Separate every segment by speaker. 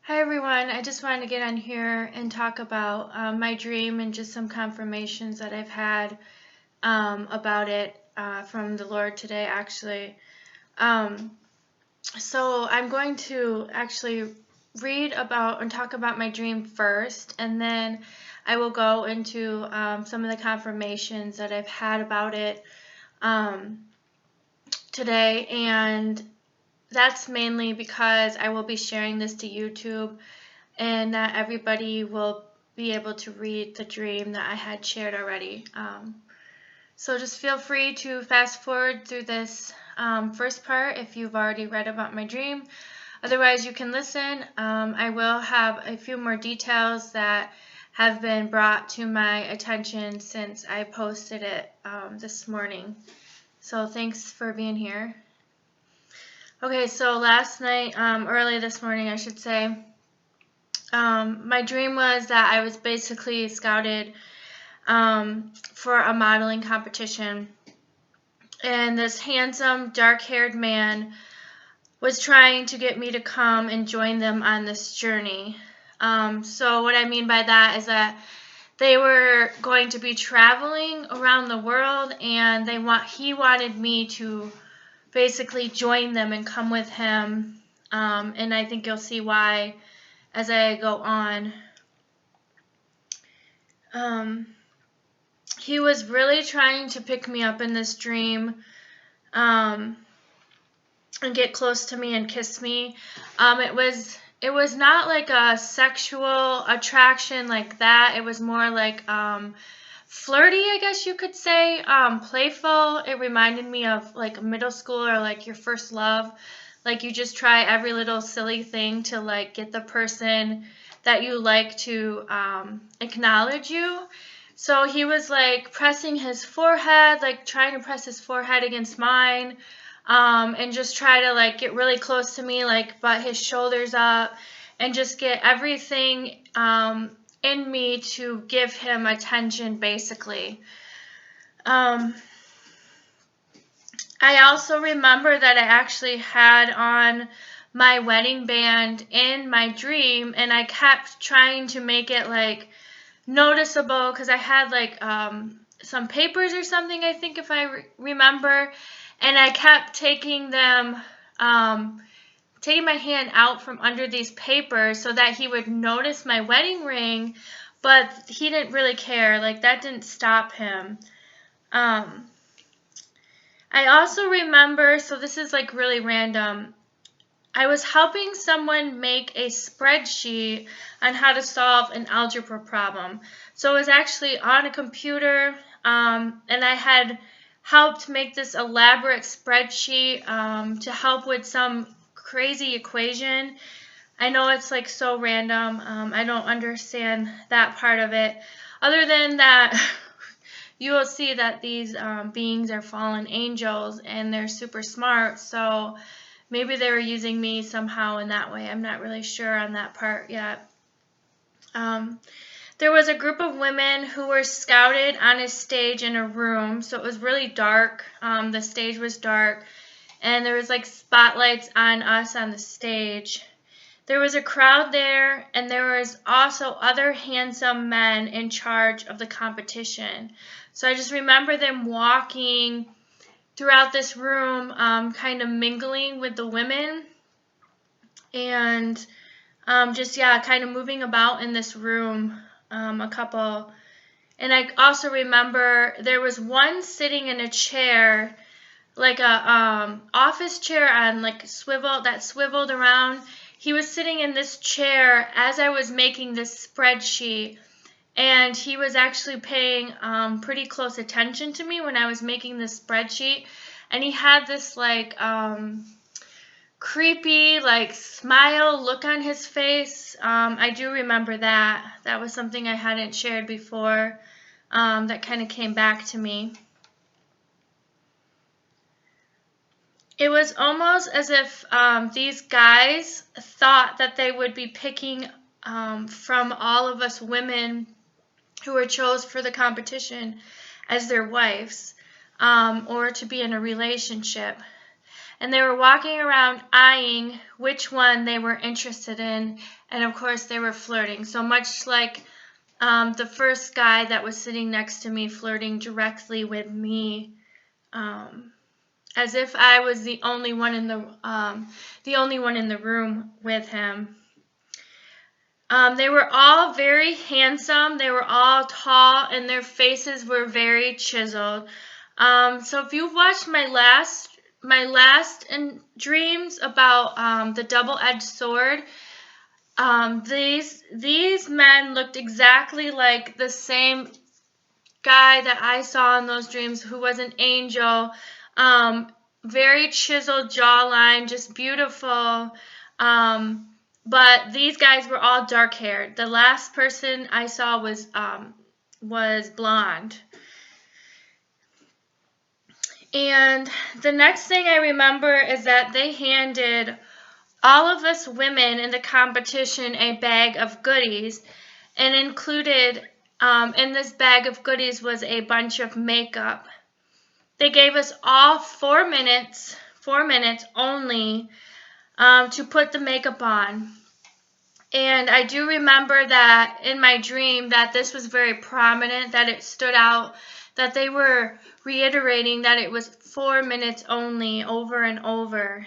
Speaker 1: Hi everyone, I just wanted to get on here and talk about my dream and just some confirmations that I've had about it from the Lord today actually. Um, so I'm going to actually read about and talk about my dream first, and then I will go into some of the confirmations that I've had about it um, today, and that's mainly because I will be sharing this to YouTube and not everybody will be able to read the dream that I had shared already. So just feel free to fast forward through this first part if you've already read about my dream. Otherwise, you can listen. I will have a few more details that have been brought to my attention since I posted it this morning. So thanks for being here. Okay, so last night, early this morning, I should say, my dream was that I was basically scouted for a modeling competition, and this handsome, dark-haired man was trying to get me to come and join them on this journey. So what I mean by that is that they were going to be traveling around the world, and he wanted me to basically join them and come with him. And I think you'll see why as I go on. He was really trying to pick me up in this dream and get close to me and kiss me. It was not like a sexual attraction like that. It was more like flirty, I guess you could say, playful. It reminded me of like middle school or like your first love. Like you just try every little silly thing to like get the person that you like to acknowledge you. So he was like pressing his forehead, like trying to press his forehead against mine, and just try to like get really close to me, like butt his shoulders up, and just get everything in me to give him attention, basically. I also remember that I actually had on my wedding band in my dream, and I kept trying to make it like noticeable because I had like some papers or something, I think, if I remember, and I kept taking them, taking my hand out from under these papers so that he would notice my wedding ring, but he didn't really care. Like that didn't stop him. I also remember, so this is like really random, I was helping someone make a spreadsheet on how to solve an algebra problem. So it was actually on a computer, and I had helped make this elaborate spreadsheet to help with some crazy equation. I know it's like so random. I don't understand that part of it. Other than that, you will see that these beings are fallen angels and they're super smart. So maybe they were using me somehow in that way. I'm not really sure on that part yet. There was a group of women who were scouted on a stage in a room. So it was really dark. The stage was dark. And there was like spotlights on us on the stage. There was a crowd there, and there was also other handsome men in charge of the competition. So I just remember them walking throughout this room, kind of mingling with the women, and kind of moving about in this room, a couple. And I also remember there was one sitting in a chair, like a office chair on like swivel that swiveled around. He was sitting in this chair as I was making this spreadsheet, and he was actually paying pretty close attention to me when I was making this spreadsheet. And he had this like creepy like smile look on his face. I do remember that. That was something I hadn't shared before, that kind of came back to me. It was almost as if these guys thought that they would be picking from all of us women who were chose for the competition as their wives, or to be in a relationship. and they were walking around eyeing which one they were interested in, and of course they were flirting. So much like the first guy that was sitting next to me flirting directly with me, as if I was the only one in the room with him. They were all very handsome. They were all tall, and their faces were very chiseled. So if you've watched my last dreams about the double-edged sword, these men looked exactly like the same guy that I saw in those dreams, who was an angel. Very chiseled jawline, just beautiful. But these guys were all dark-haired. The last person I saw was blonde. And the next thing I remember is that they handed all of us women in the competition a bag of goodies, and included in this bag of goodies was a bunch of makeup. They gave us all 4 minutes only to put the makeup on. And I do remember that in my dream that this was very prominent, that it stood out, that they were reiterating that it was 4 minutes only over and over.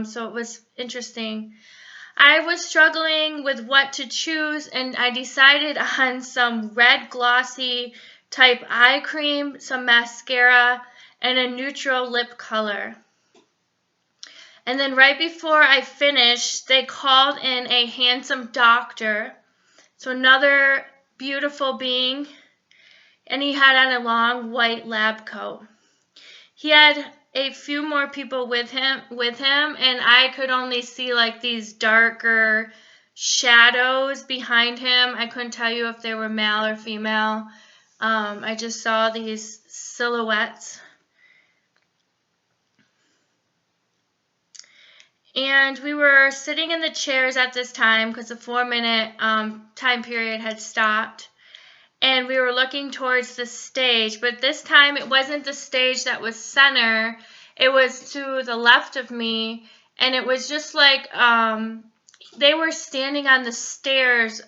Speaker 1: So it was interesting. I was struggling with what to choose, and I decided on some red glossy type eye cream, some mascara, and a neutral lip color. And then right before I finished, they called in a handsome doctor, so another beautiful being, and he had on a long white lab coat. He had a few more people with him, and I could only see like these darker shadows behind him. I couldn't tell you if they were male or female. I just saw these silhouettes. And we were sitting in the chairs at this time because the 4-minute time period had stopped. And we were looking towards the stage, but this time it wasn't the stage that was center. It was to the left of me, and it was just like they were standing on the stairs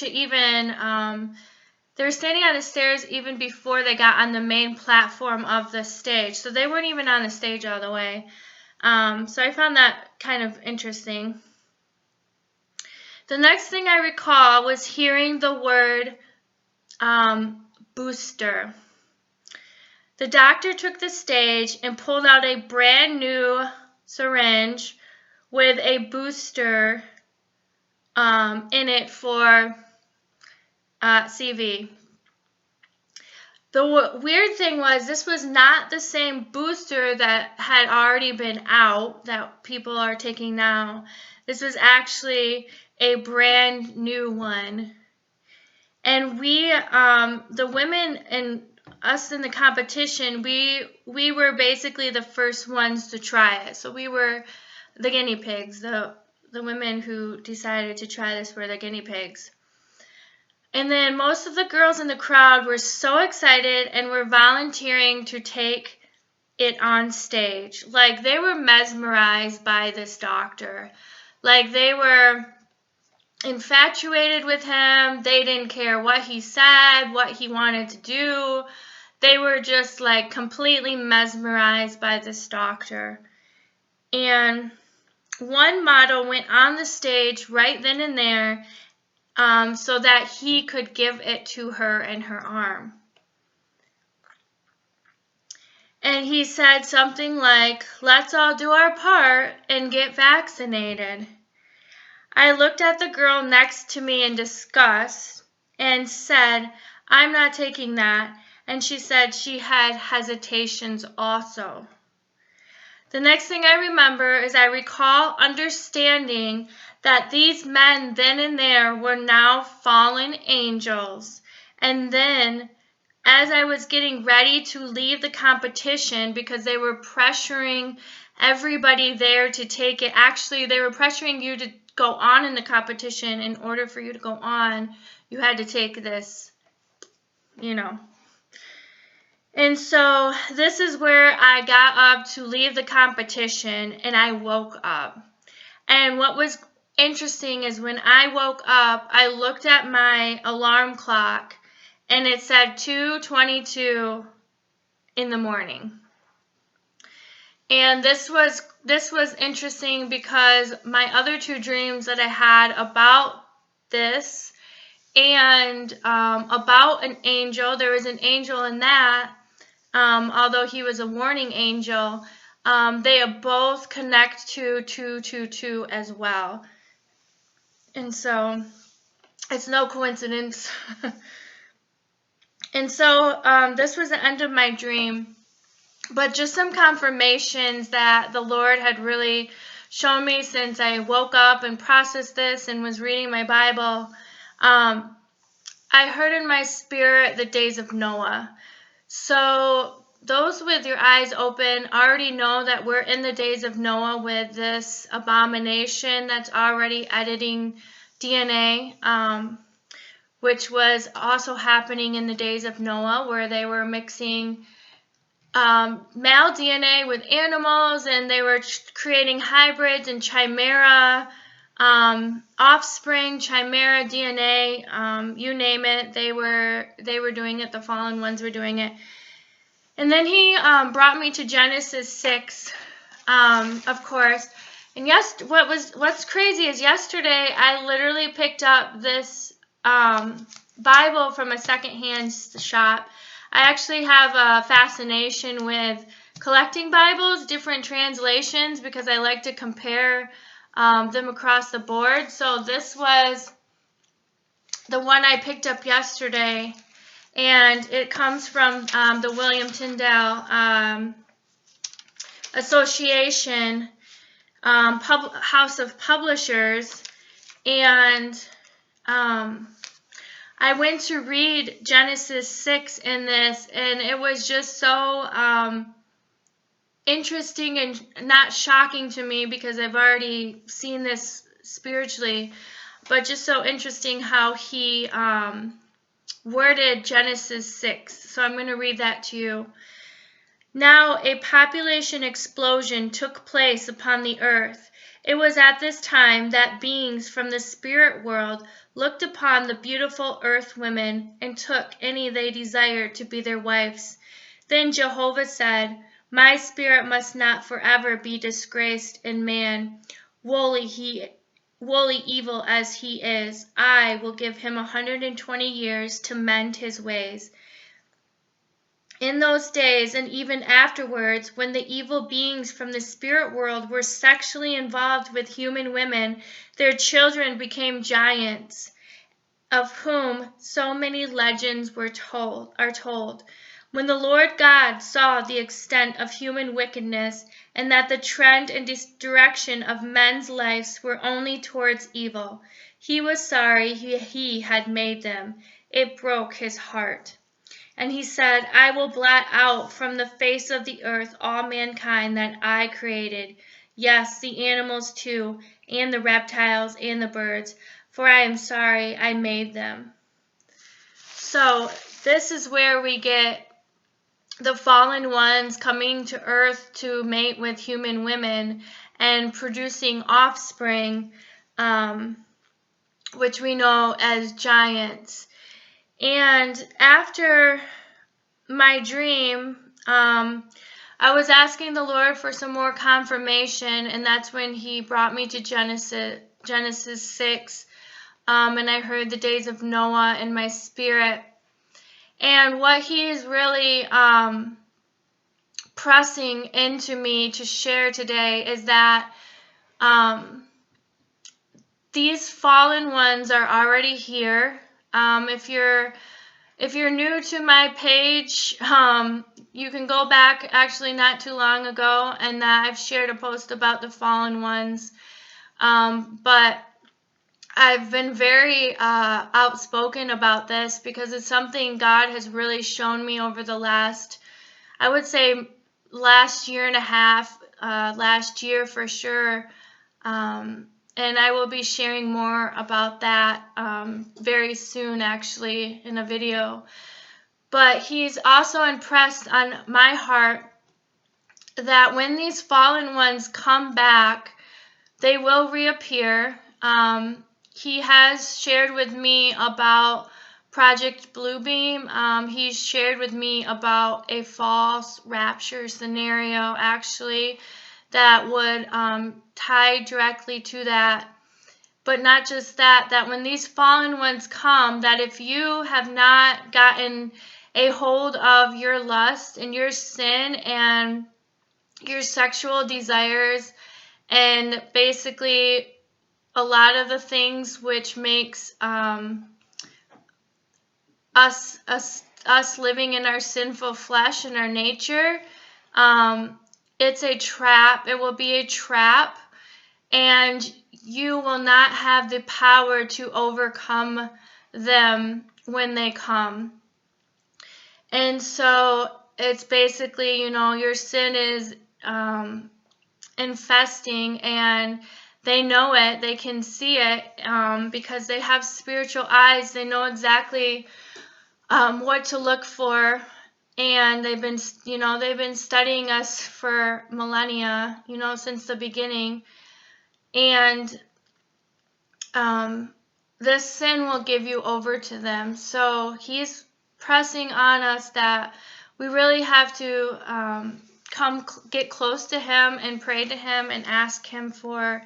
Speaker 1: they were standing on the stairs even before they got on the main platform of the stage. So they weren't even on the stage all the way. So I found that kind of interesting. The next thing I recall was hearing the word booster. The doctor took the stage and pulled out a brand new syringe with a booster in it for CV. The weird thing was, this was not the same booster that had already been out that people are taking now. This was actually a brand new one. And we, the women and us in the competition, we were basically the first ones to try it. So we were the guinea pigs. The women who decided to try this were the guinea pigs. And then most of the girls in the crowd were so excited and were volunteering to take it on stage. Like, they were mesmerized by this doctor. Like, they were infatuated with him. They didn't care what he said, what he wanted to do. They were just like completely mesmerized by this doctor. And one model went on the stage right then and there, so that he could give it to her in her arm. And he said something like, "Let's all do our part and get vaccinated." I looked at the girl next to me in disgust and said, "I'm not taking that." And she said she had hesitations also. The next thing I remember is I recall understanding that these men then and there were now fallen angels. And then, as I was getting ready to leave the competition, because they were pressuring everybody there to take it, actually they were pressuring you to go on in the competition. In order for you to go on, you had to take this, And so this is where I got up to leave the competition, and I woke up. And what was interesting is when I woke up, I looked at my alarm clock, and it said 2:22 in the morning. And this was interesting because my other two dreams that I had about this and about an angel, there was an angel in that, although he was a warning angel, they both connect to 222 as well. And so it's no coincidence. And so this was the end of my dream. But just some confirmations that the Lord had really shown me since I woke up and processed this and was reading my Bible. I heard in my spirit the days of Noah. So those with your eyes open already know that we're in the days of Noah with this abomination that's already editing DNA, which was also happening in the days of Noah, where they were mixing male DNA with animals, and they were creating hybrids and chimera offspring, chimera DNA, you name it. They were doing it. The fallen ones were doing it. And then he brought me to Genesis 6, of course. And yes, what's crazy is yesterday I literally picked up this Bible from a secondhand shop. I actually have a fascination with collecting Bibles, different translations, because I like to compare them across the board. So this was the one I picked up yesterday, and it comes from the William Tyndale Association House of Publishers, and I went to read Genesis 6 in this, and it was just so interesting and not shocking to me because I've already seen this spiritually, but just so interesting how he worded Genesis 6. So I'm going to read that to you. Now a population explosion took place upon the earth. It was at this time that beings from the spirit world looked upon the beautiful earth women and took any they desired to be their wives. Then Jehovah said, "My spirit must not forever be disgraced in man. Wholly evil as he is, I will give him 120 years to mend his ways." In those days and even afterwards, when the evil beings from the spirit world were sexually involved with human women, their children became giants, of whom so many legends are told. When the Lord God saw the extent of human wickedness, and that the trend and direction of men's lives were only towards evil, he was sorry he had made them. It broke his heart. And he said, "I will blot out from the face of the earth all mankind that I created, yes, the animals too, and the reptiles and the birds, for I am sorry I made them." So this is where we get the fallen ones coming to earth to mate with human women and producing offspring, which we know as giants. And after my dream, I was asking the Lord for some more confirmation, and that's when he brought me to Genesis 6, and I heard the days of Noah in my spirit. And what he is really pressing into me to share today is that these fallen ones are already here. If you're new to my page, you can go back actually not too long ago, and I've shared a post about the fallen ones. But I've been very outspoken about this because it's something God has really shown me over the last, I would say, last year and a half, last year for sure. And I will be sharing more about that very soon, actually, in a video. But he's also impressed on my heart that when these fallen ones come back, they will reappear. He has shared with me about Project Bluebeam. He's shared with me about a false rapture scenario, actually, that would tie directly to that. But not just that, that when these fallen ones come, that if you have not gotten a hold of your lust and your sin and your sexual desires, and basically a lot of the things which makes us living in our sinful flesh and our nature, it's a trap. It will be a trap, and you will not have the power to overcome them when they come. And so it's basically, your sin is infesting, and they know it. They can see it because they have spiritual eyes. They know exactly what to look for, and they've been studying us for millennia, since the beginning. And this sin will give you over to them. So he's pressing on us that we really have to get close to him and pray to him and ask him for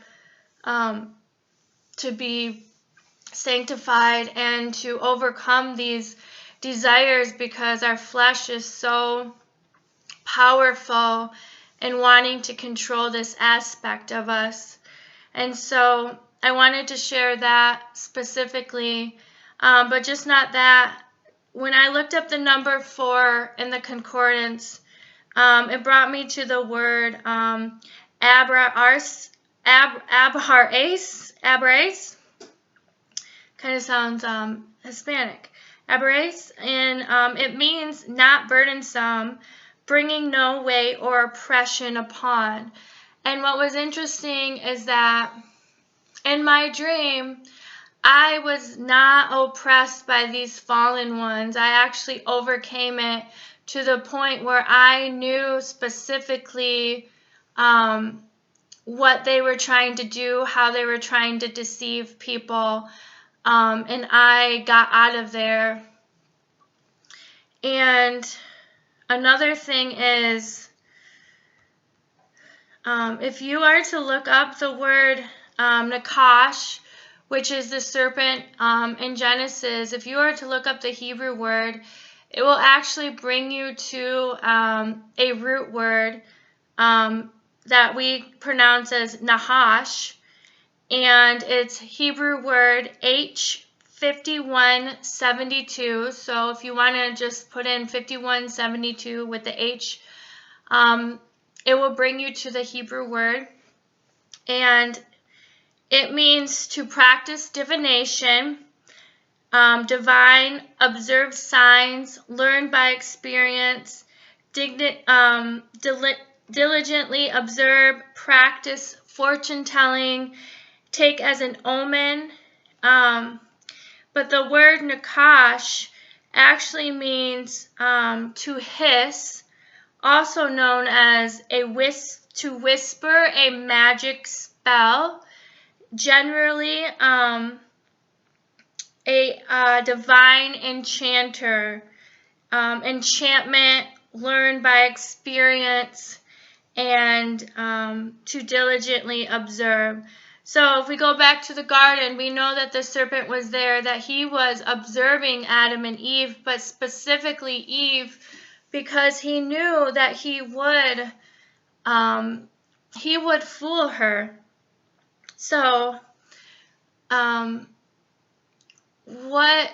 Speaker 1: to be sanctified and to overcome these desires, because our flesh is so powerful in wanting to control this aspect of us. And so I wanted to share that specifically, but just not that. When I looked up the number 4 in the concordance, it brought me to the word Abras. Kind of sounds Hispanic. Abras, and it means not burdensome, bringing no weight or oppression upon. And what was interesting is that in my dream, I was not oppressed by these fallen ones. I actually overcame it to the point where I knew specifically what they were trying to do, how they were trying to deceive people, and I got out of there. And another thing is, if you are to look up the word Nakash, which is the serpent in Genesis, if you are to look up the Hebrew word, it will actually bring you to a root word that we pronounce as Nahash, and it's Hebrew word H5172. So if you want to just put in 5172 with the H, it will bring you to the Hebrew word, and it means to practice divination, divine, observe signs, learn by experience, diligently observe, practice fortune telling, take as an omen. But the word Nakash actually means to hiss, also known as to whisper a magic spell, generally a divine enchanter, enchantment, learned by experience, and to diligently observe. So if we go back to the garden, we know that the serpent was there, that he was observing Adam and Eve, but specifically Eve, because he knew that he would fool her. So what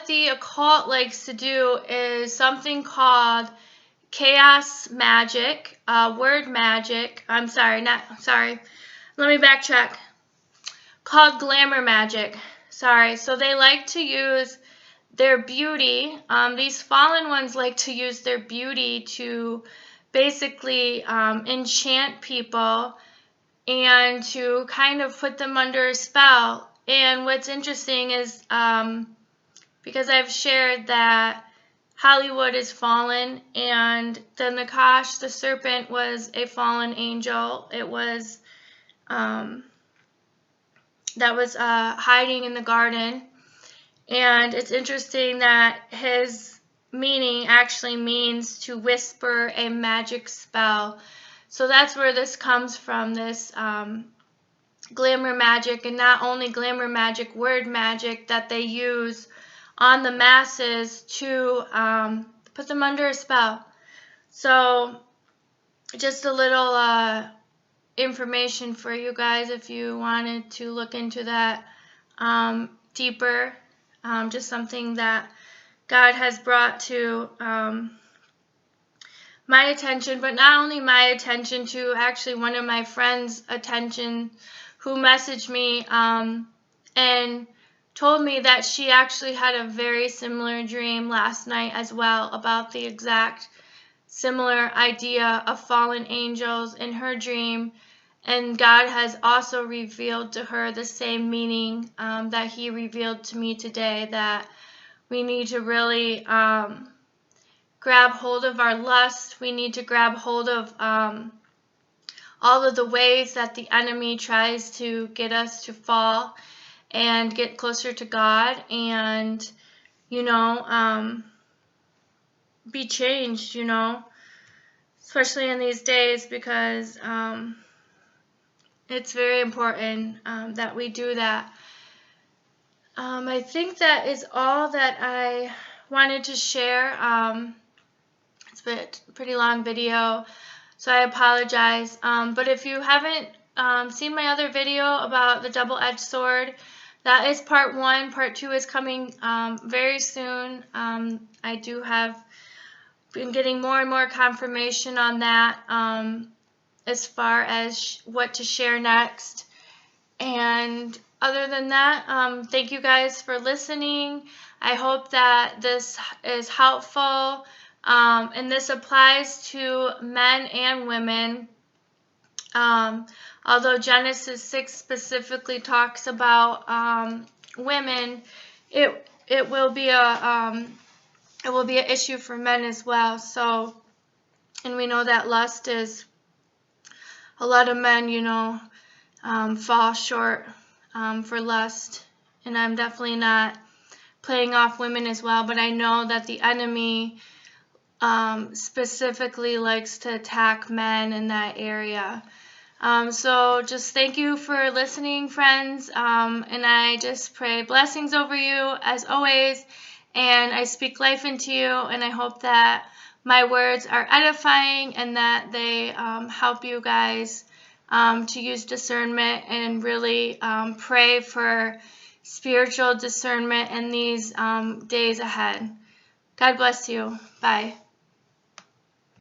Speaker 1: the occult likes to do is something called chaos magic, word magic. Let me backtrack. Called glamour magic. So they like to use their beauty. These fallen ones like to use their beauty to basically enchant people and to kind of put them under a spell. And what's interesting is because I've shared that Hollywood is fallen, and the Nakash, the serpent, was a fallen angel. It was that was hiding in the garden. And it's interesting that his meaning actually means to whisper a magic spell. So that's where this comes from, this glamour magic, and not only glamour magic, word magic that they use on the masses to put them under a spell. So just a little information for you guys if you wanted to look into that deeper. Just something that God has brought to my attention, but not only my attention, to actually one of my friends' attention, who messaged me and told me that she actually had a very similar dream last night as well, about the exact similar idea of fallen angels in her dream. And God has also revealed to her the same meaning that He revealed to me today, that we need to really grab hold of our lust. We need to grab hold of all of the ways that the enemy tries to get us to fall and get closer to God, and, be changed, especially in these days, because it's very important that we do that. I think that is all that I wanted to share. It's been a pretty long video, so I apologize. But if you haven't seen my other video about the double-edged sword, that is part 1. Part 2 is coming very soon. I do have been getting more and more confirmation on that as far as what to share next. And other than that, thank you guys for listening. I hope that this is helpful, and this applies to men and women. Although Genesis 6 specifically talks about women, it will be an issue for men as well. So, and we know that lust is, a lot of men, fall short for lust, and I'm definitely not playing off women as well, but I know that the enemy specifically likes to attack men in that area. So just thank you for listening, friends, and I just pray blessings over you as always, and I speak life into you, and I hope that my words are edifying and that they help you guys to use discernment, and really pray for spiritual discernment in these days ahead. God bless you. Bye.